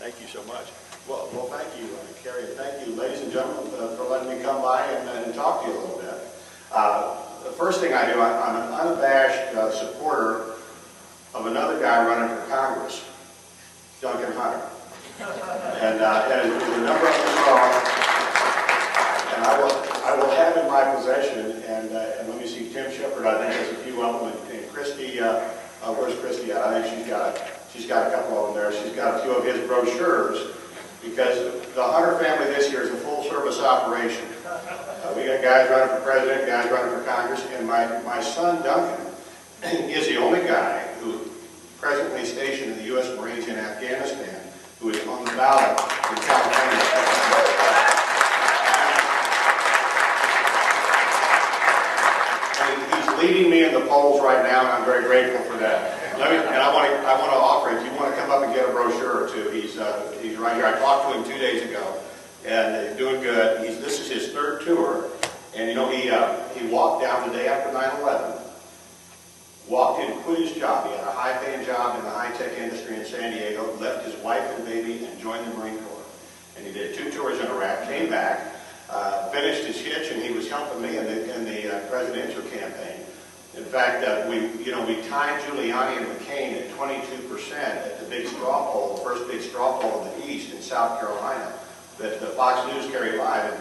Thank you so much. Well, thank you, Kerry, and thank you, ladies and gentlemen, for letting me come by and talk to you a little bit. The first thing I do, I'm an unabashed supporter of another guy running for Congress, Duncan Hunter. And as a number of us are, and I will have in my possession, and let me see, Tim Shepard, I think, has a few of them, and Christy, where's Christy at? I think she's got a couple of them there. She's got a few of his brochures, because the Hunter family this year is a full-service operation. We got guys running for president, guys running for Congress, and my son Duncan is the only guy who presently stationed in the U.S. Marines in Afghanistan who is on the ballot in California. And he's leading me in the polls right now, and I'm very grateful for that. I want to offer, if you want to come up and get a brochure or two, he's right here. I talked to him 2 days ago, and he's doing good. This is his third tour, and you know, he walked down the day after 9/11, walked in, quit his job. He had a high-paying job in the high-tech industry in San Diego, left his wife and baby, and joined the Marine Corps. And he did 2 tours in Iraq, came back, finished his hitch, and he was helping me in the presidential campaign. In fact, we tied Giuliani and McCain at 22% at the big straw poll, the first big straw poll in the East in South Carolina that Fox News carried live.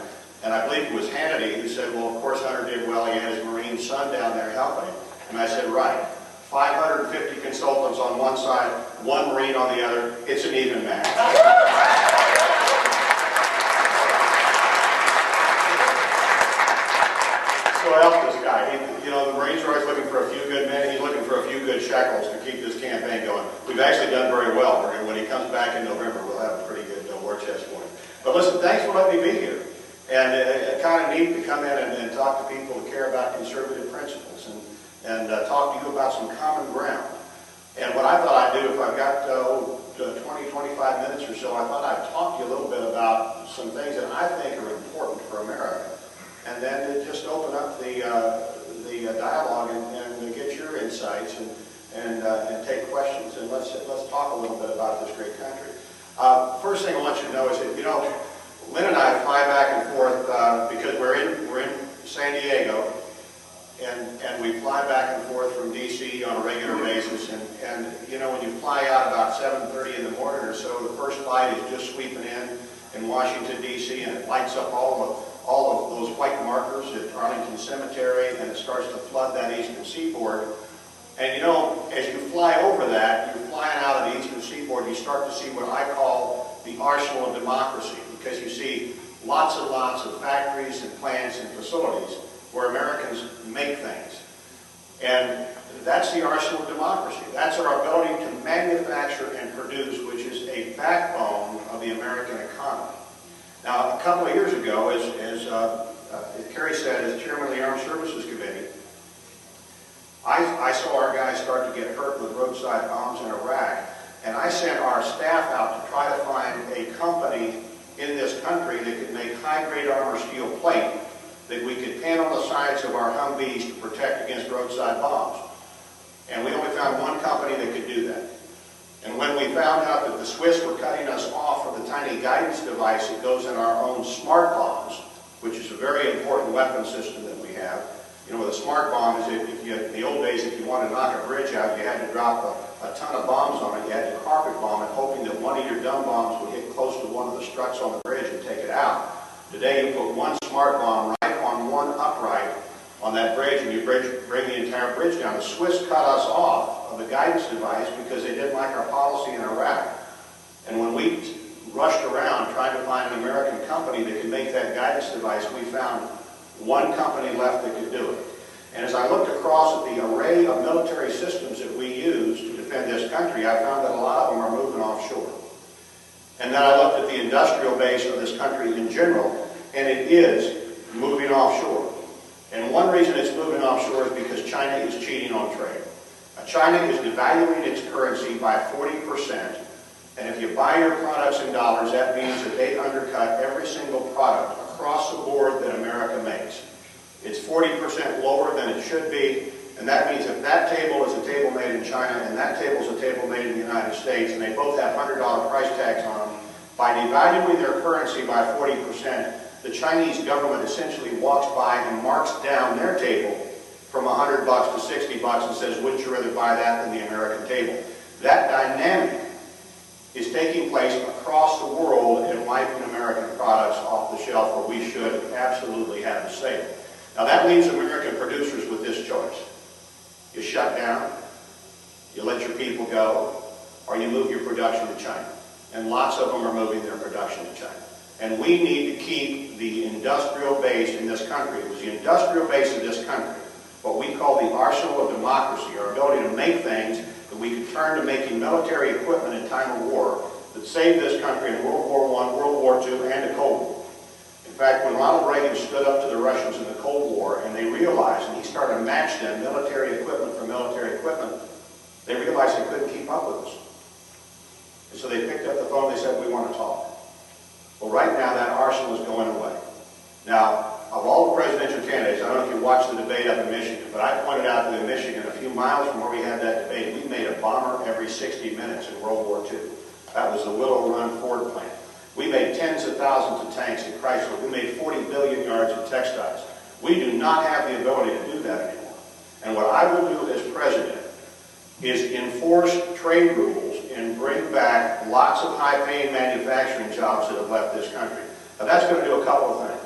And I believe it was Hannity who said, well, of course Hunter did well. He had his Marine son down there helping him. And I said, right. 550 consultants on one side, 1 Marine on the other. It's an even match. So I helped this guy. The Marines are always looking for a few good men. He's looking for a few good shekels to keep this campaign going. We've actually done very well. When he comes back in November, we'll have a pretty good war chest for him. But listen, thanks for letting me be here. And it's kind of neat to come in and talk to people who care about conservative principles and talk to you about some common ground. And what I thought I'd do, if I've got 20, 25 minutes or so, I thought I'd talk to you a little bit about some things that I think are important for America. And then just open up the dialogue and get your insights and take questions. And let's talk a little bit about this great country. First thing I want you to know is that, Lynn and I fly back and forth because we're in San Diego, and we fly back and forth from D.C. on a regular basis. And when you fly out about 7:30 in the morning or so, the first flight is just sweeping in Washington, D.C., and it lights up all of those white markers at Arlington Cemetery, and it starts to flood that eastern seaboard. And as you fly over that, you're flying out of the eastern seaboard, you start to see what I call the arsenal of democracy, because you see lots and lots of factories and plants and facilities where Americans make things. And that's the arsenal of democracy. That's our ability to manufacture and produce, which is a backbone of the American economy. Now, a couple of years ago, as Kerry said, as chairman of the Armed Services Committee, I saw our guys start to get hurt with roadside bombs in Iraq, and I sent our staff out to try to find a company in this country that could make high-grade armor steel plate that we could pin on the sides of our Humvees to protect against roadside bombs. And we only found one company that could do that. And when we found out that the Swiss were cutting us off for the tiny guidance device that goes in our own smart bombs, which is a very important weapon system that we have. With a smart bomb, in the old days, if you wanted to knock a bridge out, you had to drop a ton of bombs on it. You had to carpet bomb it, hoping that one of your dumb bombs would hit close to one of the struts on the bridge and take it out. Today, you put one smart bomb right on one upright on that bridge, and you bring the entire bridge down. The Swiss cut us off of the guidance device because they didn't like our policy in Iraq. And when we rushed around trying to find an American company that could make that guidance device, we found one company left that could do it. And as I looked across at the array of military systems that we use to defend this country, I found that a lot of them are moving offshore. And then I looked at the industrial base of this country in general, and it is moving offshore. And one reason it's moving offshore is because China is cheating on trade. China is devaluing its currency by 40%. And if you buy your products in dollars, that means that they undercut every single product across the board that America makes. It's 40% lower than it should be, and that means if that table is a table made in China and that table is a table made in the United States, and they both have $100 price tags on them, By devaluing their currency by 40%, the Chinese government essentially walks by and marks down their table from $100 to $60 and says, wouldn't you rather buy that than the American table? That dynamic is taking place across the world in wiping American products off the shelf where we should absolutely have a say. Now that leaves American producers with this choice. You shut down, you let your people go, or you move your production to China. And lots of them are moving their production to China. And we need to keep the industrial base in this country. It was the industrial base of this country, what we call the arsenal of democracy, our ability to make things that we could turn to making military equipment in time of war that saved this country in World War I, World War II, and the Cold War. In fact, when Ronald Reagan stood up to the Russians in the Cold War and they realized, and he started to match them military equipment for military equipment, they realized they couldn't keep up with us. And so they picked up the phone and they said, we want to talk. Well, right now that arsenal is going away. Now, of all the presidential candidates, I don't know if you watched the debate up in Michigan, but I pointed out that in Michigan, a few miles from where we had that debate, we made a bomber every 60 minutes in World War II. That was the Willow Run Ford plant. We made tens of thousands of tanks at Chrysler. We made 40 billion yards of textiles. We do not have the ability to do that anymore. And what I will do as president is enforce trade rules and bring back lots of high-paying manufacturing jobs that have left this country. Now that's going to do a couple of things.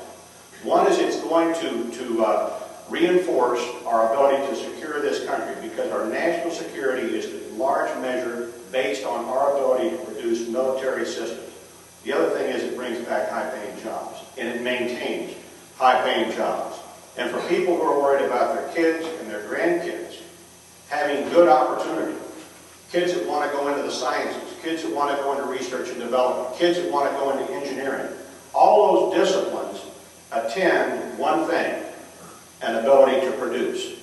One is it's going to reinforce our ability to secure this country because our national security is in large measure based on our ability to produce military systems. The other thing is it brings back high-paying jobs and it maintains high-paying jobs. And for people who are worried about their kids and their grandkids having good opportunity, kids that want to go into the sciences, kids that want to go into research and development, kids that want to go into engineering, all those disciplines attend one thing, an ability to produce.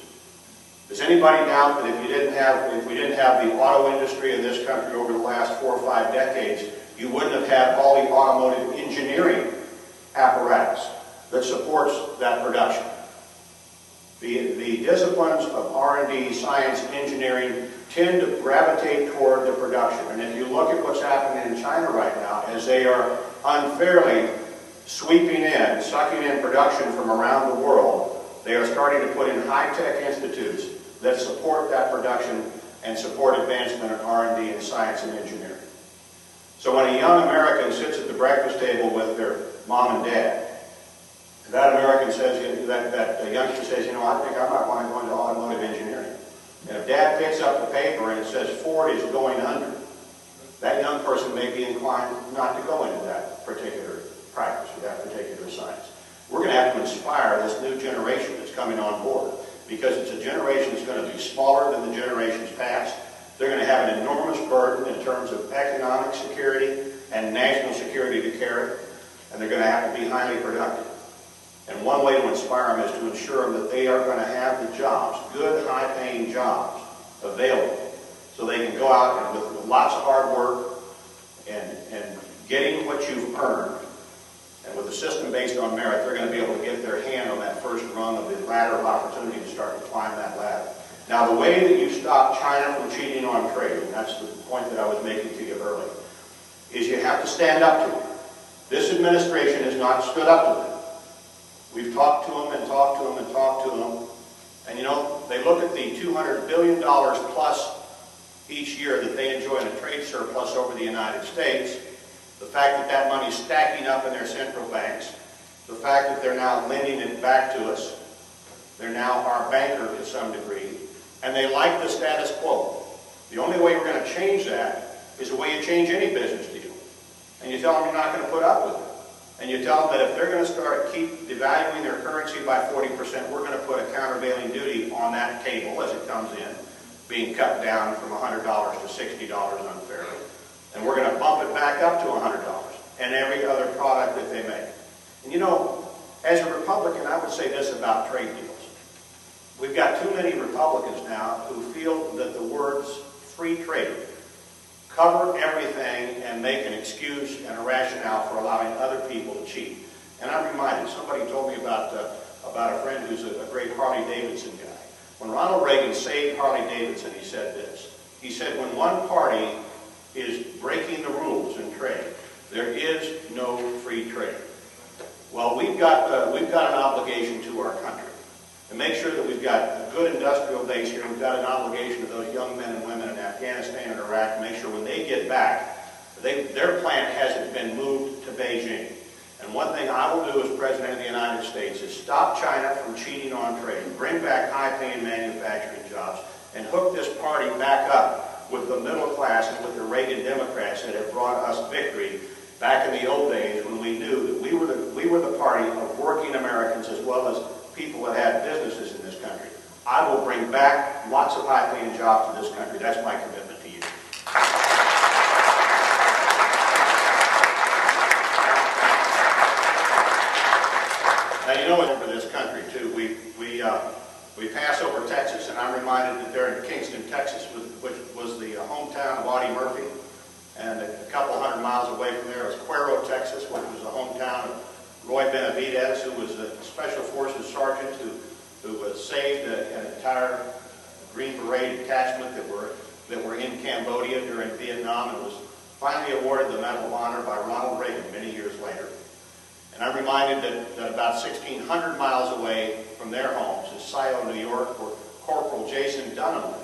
Does anybody doubt that if we didn't have the auto industry in this country over the last 4 or 5 decades, you wouldn't have had all the automotive engineering apparatus that supports that production? The disciplines of R&D, science, engineering tend to gravitate toward the production. And if you look at what's happening in China right now, as they are unfairly sweeping in, sucking in production from around the world, they are starting to put in high-tech institutes that support that production and support advancement in R&D and science and engineering. So when a young American sits at the breakfast table with their mom and dad, that American says, that youngster says, I think I might want to go into automotive engineering. And if dad picks up the paper and it says Ford is going under, that young person may be inclined not to go into that particular practice or that particular science. We're going to have to inspire this new generation that's coming on board because it's a generation that's going to be smaller than the generations past. They're going to have an enormous burden in terms of economic security and national security to carry, and they're going to have to be highly productive. And one way to inspire them is to ensure them that they are going to have the jobs, good, high-paying jobs, available, so they can go out and with lots of hard work and getting what you've earned, and with a system based on merit, they're going to be able to get their hand on that first rung of the ladder of opportunity to start to climb that ladder. Now, the way that you stop China from cheating on trade, and that's the point that I was making to you earlier, is you have to stand up to them. This administration has not stood up to them. We've talked to them and talked to them and talked to them. And they look at the $200 billion plus each year that they enjoy in a trade surplus over the United States, the fact that that money is stacking up in their central banks, the fact that they're now lending it back to us, they're now our banker to some degree, and they like the status quo. The only way we're going to change that is the way you change any business deal. And you tell them you're not going to put up with it. And you tell them that if they're going to keep devaluing their currency by 40%, we're going to put a countervailing duty on that table as it comes in, being cut down from $100 to $60 unfairly. And we're going to bump it back up to $100 and every other product that they make. And as a Republican, I would say this about trade deals. We've got too many Republicans now who feel that the words free trade cover everything and make an excuse and a rationale for allowing other people to cheat. And I'm reminded, somebody told me about a friend who's a great Harley-Davidson guy. When Ronald Reagan saved Harley-Davidson, he said this. He said, when one party is breaking the rules in trade, There is no free trade. Well, we've got an obligation to our country to make sure that we've got a good industrial base here. We've got an obligation to those young men and women in Afghanistan and Iraq to make sure when they get back, their plant hasn't been moved to Beijing. And one thing I will do as President of the United States is stop China from cheating on trade, bring back high-paying manufacturing jobs, and hook this party back up with the middle class and with the Reagan Democrats that have brought us victory back in the old days when we knew that we were the party of working Americans as well as people that had businesses in this country. I will bring back lots of high-paying jobs to this country. That's my commitment to you. Now, you know, for this country, too, we pass over Texas, and I'm reminded that there in Kingston, Texas, which was the hometown of Audie Murphy, and a couple hundred miles away from there was Cuero, Texas, which was the hometown of Roy Benavidez, who was a Special Forces sergeant who saved an entire Green Beret detachment that were in Cambodia during Vietnam, and was finally awarded the Medal of Honor by Ronald Reagan many years later. And I'm reminded that about 1,600 miles away from their homes is Silo, New York, where Corporal Jason Dunham lived,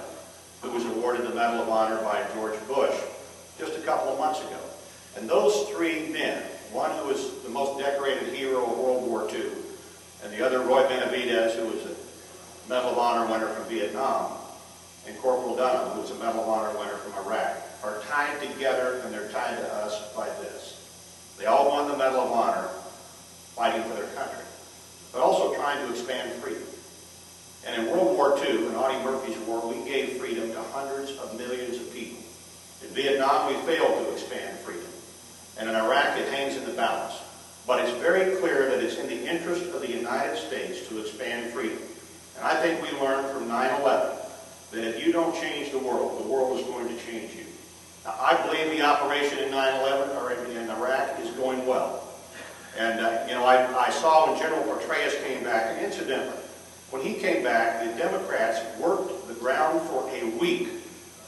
who was awarded the Medal of Honor by George Bush just a couple of months ago. And those three men, one who was the most decorated hero of World War II, and the other Roy Benavidez, who was a Medal of Honor winner from Vietnam, and Corporal Dunham, who was a Medal of Honor winner from Iraq, are tied together, and they're tied to us by this. They all won the Medal of Honor fighting for their country, but also trying to expand freedom. And in World War II, in Audie Murphy's war, we gave freedom to hundreds of millions of people. In Vietnam, we failed to expand freedom. And in Iraq, it hangs in the balance. But it's very clear that it's in the interest of the United States to expand freedom. And I think we learned from 9/11 that if you don't change the world is going to change you. Now, I believe the operation in 9/11 or in Iraq is going well. And, I saw when General Petraeus came back, and incidentally, when he came back, the Democrats worked the ground for a week,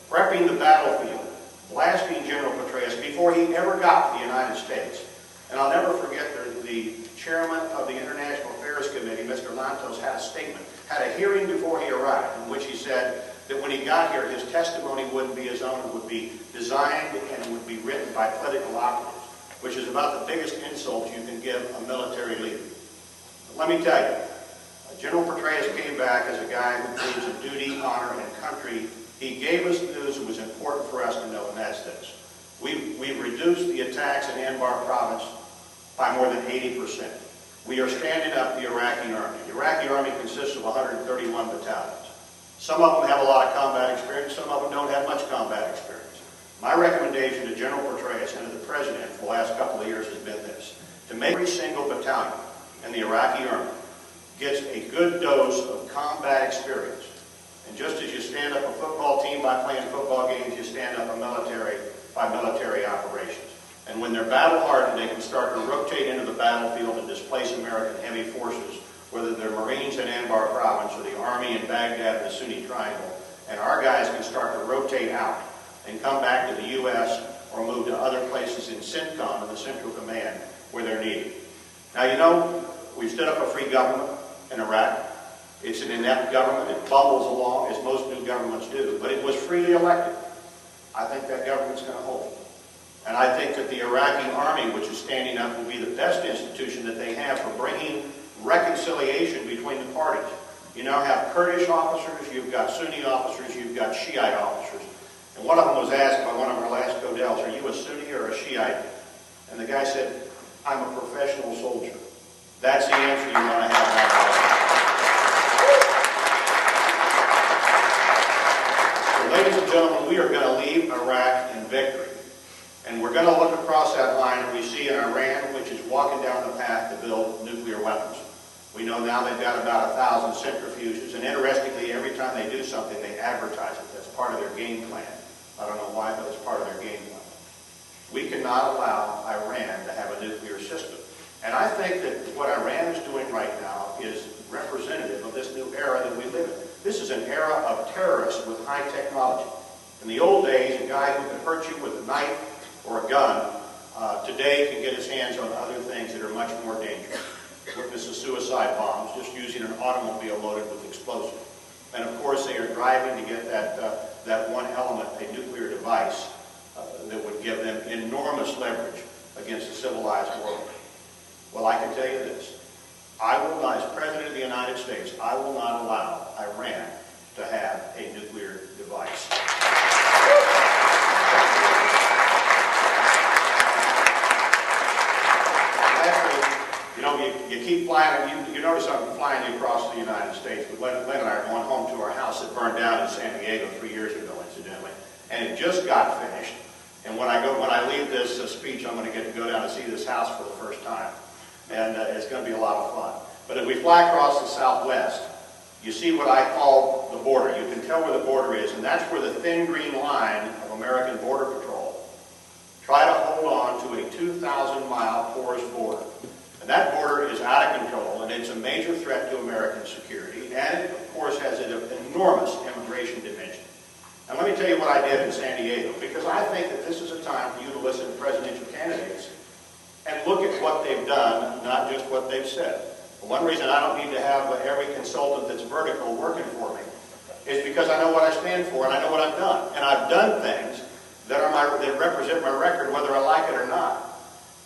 prepping the battlefield, blasting General Petraeus before he ever got to the United States. And I'll never forget the chairman of the International Affairs Committee, Mr. Lantos, had a statement, had a hearing before he arrived, in which he said that when he got here, his testimony wouldn't be his own, it would be designed and would be written by political operatives, which is about the biggest insult you can give a military leader. But let me tell you, General Petraeus came back as a guy who believes in duty, honor, and country. He gave us news that was important for us to know, and that's this. We've reduced the attacks in Anbar province by more than 80%. We are standing up the Iraqi army. The Iraqi army consists of 131 battalions. Some of them have a lot of combat experience, some of them don't have much combat experience. My recommendation to General Petraeus and to the President for the last couple of years has been this: to make every single battalion in the Iraqi army gets a good dose of combat experience. And just as you stand up a football team by playing football games, you stand up a military by military operations. And when they're battle-hardened, they can start to rotate into the battlefield and displace American heavy forces, whether they're Marines in Anbar province or the Army in Baghdad or the Sunni Triangle. And our guys can start to rotate out and come back to the U.S. or move to other places in CENTCOM, in the Central Command, where they're needed. Now, we stood up a free government in Iraq. It's an inept government. It bubbles along, as most new governments do, but it was freely elected. I think that government's going to hold. And I think that the Iraqi army, which is standing up, will be the best institution that they have for bringing reconciliation between the parties. You now have Kurdish officers, you've got Sunni officers, you've got Shiite officers. And one of them was asked by one of our last Codels, "Are you a Sunni or a Shiite?" And the guy said, "I'm a professional soldier." That's the answer you want to have. So, ladies and gentlemen, we are going to leave Iraq in victory. And we're going to look across that line and we see in Iran, which is walking down the path to build nuclear weapons. We know now they've got about 1,000 centrifuges. And interestingly, every time they do something, they advertise it. That's part of their game plan. I don't know why, but it's part of their game plan. We cannot allow Iran to have a nuclear system. And I think that what Iran is doing right now is representative of this new era that we live in. This is an era of terrorists with high technology. In the old days, a guy who could hurt you with a knife or a gun, today today can get his hands on other things that are much more dangerous. Witnesses suicide bombs, just using an automobile loaded with explosives. And of course, they are driving to get that one element, a nuclear device, that would give them enormous leverage against the civilized world. Well, I can tell you this. I will not, as President of the United States, I will not allow Iran to have a nuclear device. You know, you keep flying, you notice I'm flying across the United States. Lynn and I are going home to our house that burned down in San Diego 3 years ago, incidentally. And it just got finished. And when I leave this speech, I'm going to get to go down and see this house for the first time. And it's going to be a lot of fun. But as we fly across the Southwest, you see what I call the border. You can tell where the border is, and that's where the thin green line of American Border Patrol try to hold on to a 2,000-mile porous border. And that border is out of control, and it's a major threat to American security, and it, of course, has an enormous immigration dimension. And let me tell you what I did in San Diego, because I think that this is a time for you to listen to presidential candidates and look at what they've done, not just what they've said. One reason I don't need to have every consultant that's vertical working for me is because I know what I stand for and I know what I've done. And I've done things that represent my record whether I like it or not.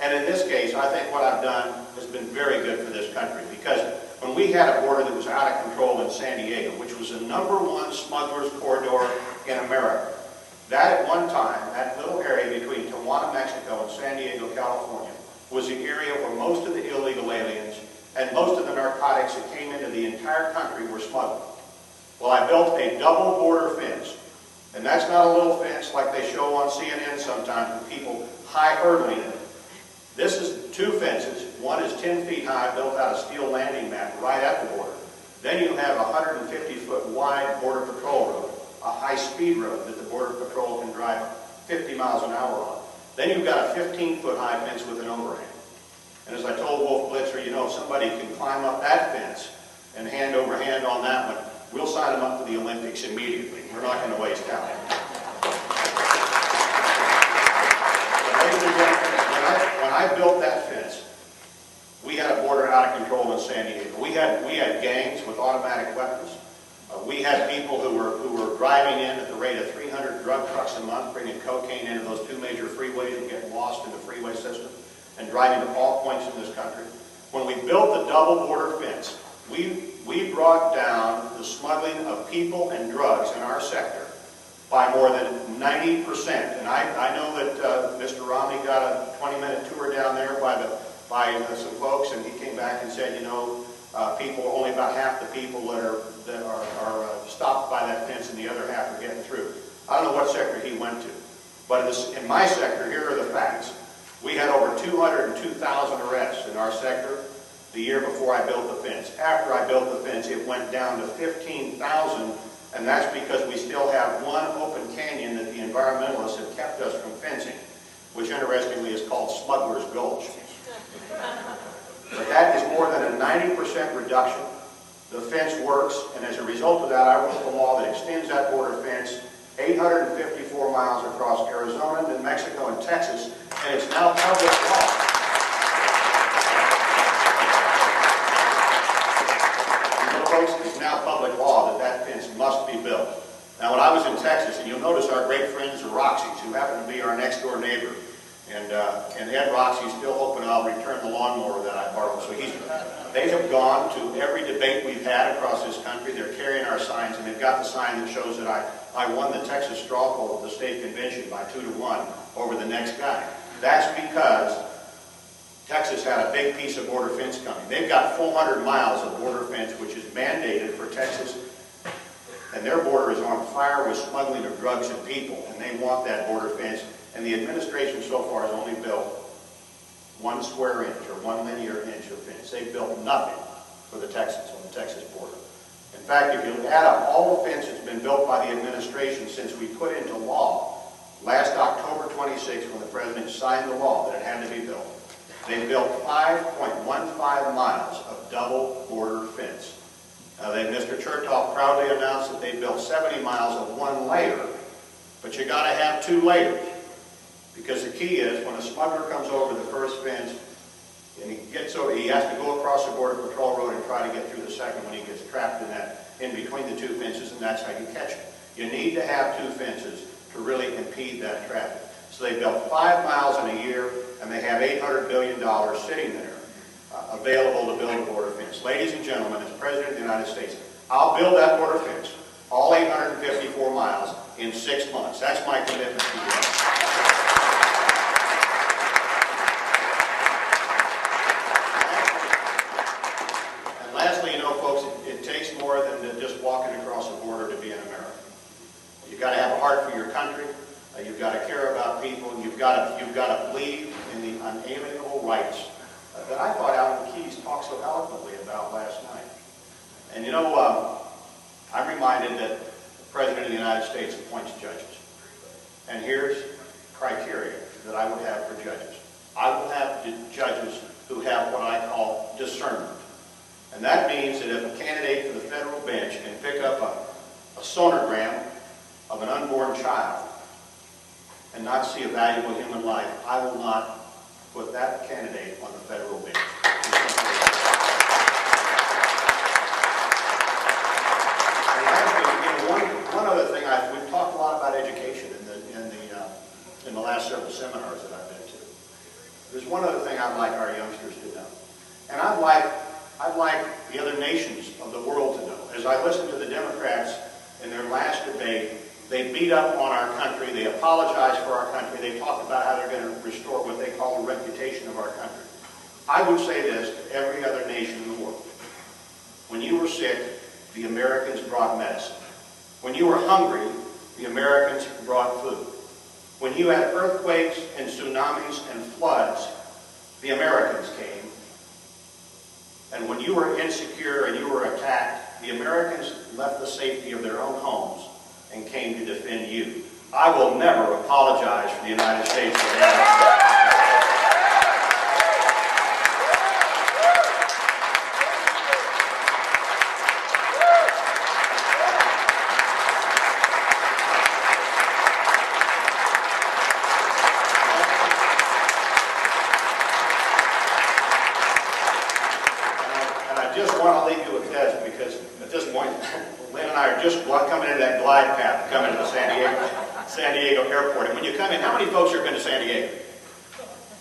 And in this case, I think what I've done has been very good for this country, because when we had a border that was out of control in San Diego, which was the #1 smugglers corridor in America, that at one time, that little area between Tijuana, Mexico and San Diego, California, was the area where most of the illegal aliens and most of the narcotics that came into the entire country were smuggled. Well, I built a double border fence. And that's not a little fence like they show on CNN sometimes with people high hurdling it. This is 2 fences. One is 10 feet high, built out of steel landing mat right at the border. Then you have a 150-foot wide Border Patrol road, a high-speed road that the Border Patrol can drive 50 miles an hour on. Then you've got a 15-foot high fence with an overhang. And as I told Wolf Blitzer, you know, if somebody can climb up that fence and hand over hand on that one, we'll sign them up for the Olympics immediately. We're not going to waste time. Ladies and gentlemen, when I built that fence, we had a border out of control in San Diego. We had gangs with automatic weapons. We had people who were driving in at the rate of 300 drug trucks a month, bringing cocaine into those 2 major freeways and getting lost in the freeway system and driving to all points in this country. When we built the double border fence, we brought down the smuggling of people and drugs in our sector by more than 90%. And I know that Mr. Romney got a 20-minute tour down there by some folks, and he came back and said, you know, only about half the people that are stopped by that fence and the other half are getting through. I don't know what sector he went to, but in my sector, here are the facts. We had over 202,000 arrests in our sector the year before I built the fence. After I built the fence, it went down to 15,000, and that's because we still have one open canyon that the environmentalists have kept us from fencing, which interestingly is called Smuggler's Gulch. But that is more than a 90% reduction. The fence works, and as a result of that, I wrote the law that extends that border fence 854 miles across Arizona, New Mexico, and Texas, and it's now public law. You know, folks, it's now public law that fence must be built. Now, when I was in Texas, and you'll notice our great friends, the Roxys, who happen to be our next-door neighbor, and Ed Roxy's still hoping I'll return the lawnmower that I borrowed. So they have gone to every debate we've had across this country. They're carrying our signs, and they've got the sign that shows that I won the Texas straw poll of the state convention by 2-1 over the next guy. That's because Texas had a big piece of border fence coming. They've got 400 miles of border fence, which is mandated for Texas, and their border is on fire with smuggling of drugs and people, and they want that border fence. And the administration so far has only built 1 square inch or 1 linear inch of fence. They've built nothing for the Texans on the Texas border. In fact, if you add up all the fence that's been built by the administration since we put into law last October 26th, when the president signed the law that it had to be built, they built 5.15 miles of double border fence. Now, Mr. Chertoff proudly announced that they built 70 miles of 1 layer, but you got to have 2 layers. Because the key is, when a smuggler comes over the first fence, and he gets over, he has to go across the Border Patrol Road and try to get through the second when he gets trapped in between the two fences, and that's how you catch him. You need to have two fences to really impede that traffic. So they built 5 miles in a year, and they have $800 billion sitting there available to build a border fence. Ladies and gentlemen, as President of the United States, I'll build that border fence, all 854 miles, in 6 months. That's my commitment to you. And lastly, you know, folks, it takes more than just walking across the border to be an American. You've got to have a heart for your country. You've got to care about people. You've got to believe in the unalienable rights that I thought Alan Keyes talked so eloquently about last night. And you know, I'm reminded that the President of the United States appoints judges. And here's criteria that I would have for judges. I will have judges who have what I call discernment. And that means that if a candidate for the federal bench can pick up a sonogram of an unborn child and not see a valuable human life, I will not put that candidate on the federal bench. One other thing, we've talked a lot about education in the last several seminars that I've been to. There's one other thing I'd like our youngsters to know, and I'd like the other nations of the world to know. As I listened to the Democrats in their last debate, they beat up on our country. They apologized for our country. They talked about how they're going to restore what they call the reputation of our country. I would say this to every other nation in the world. When you were sick, the Americans brought medicine. When you were hungry, the Americans brought food. When you had earthquakes and tsunamis and floods, the Americans came. And when you were insecure and you were attacked, the Americans left the safety of their own homes and came to defend you. I will never apologize for the United States for that. And I just want to leave you with this, because at this point, Lynn and I are just coming into that glide path coming to the San Diego airport. And when you come in, how many folks have been to San Diego?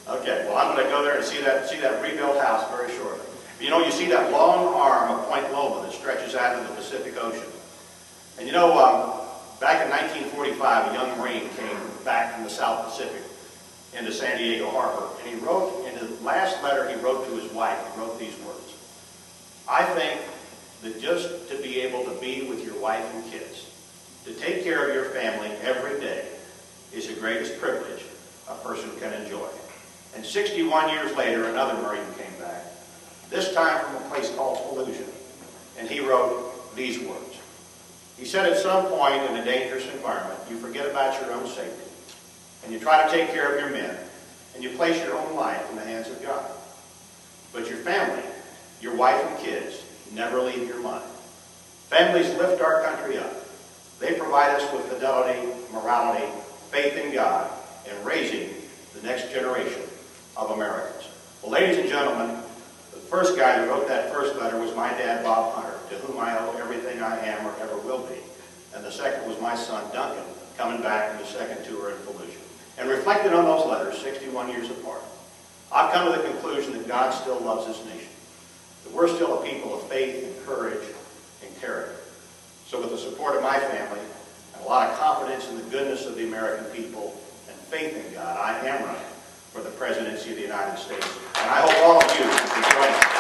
Okay, well, I'm going to go there and see that rebuilt house very shortly. You know, you see that long arm of Point Loma that stretches out into the Pacific Ocean. And you know, back in 1945, a young Marine came back from the South Pacific into San Diego Harbor. And he wrote, in the last letter he wrote to his wife, he wrote these words: I think that just to be able to be with your wife and kids, to take care of your family every day, is the greatest privilege a person can enjoy. And 61 years later, another Marine came back, this time from a place called Fallujah, and he wrote these words. He said, at some point in a dangerous environment, you forget about your own safety, and you try to take care of your men, and you place your own life in the hands of God. But your family, your wife and kids, never leave your mind. Families lift our country up. They provide us with fidelity, morality, faith in God, and raising the next generation of Americans. Well, ladies and gentlemen, the first guy who wrote that first letter was my dad, Bob Hunter, to whom I owe everything I am or ever will be. And the second was my son, Duncan, coming back from the second tour in Fallujah. And reflecting on those letters, 61 years apart, I've come to the conclusion that God still loves this nation, that we're still a people of faith and courage and character. So with the support of my family and a lot of confidence in the goodness of the American people and faith in God, I am running for the presidency of the United States. And I hope all of you can join me.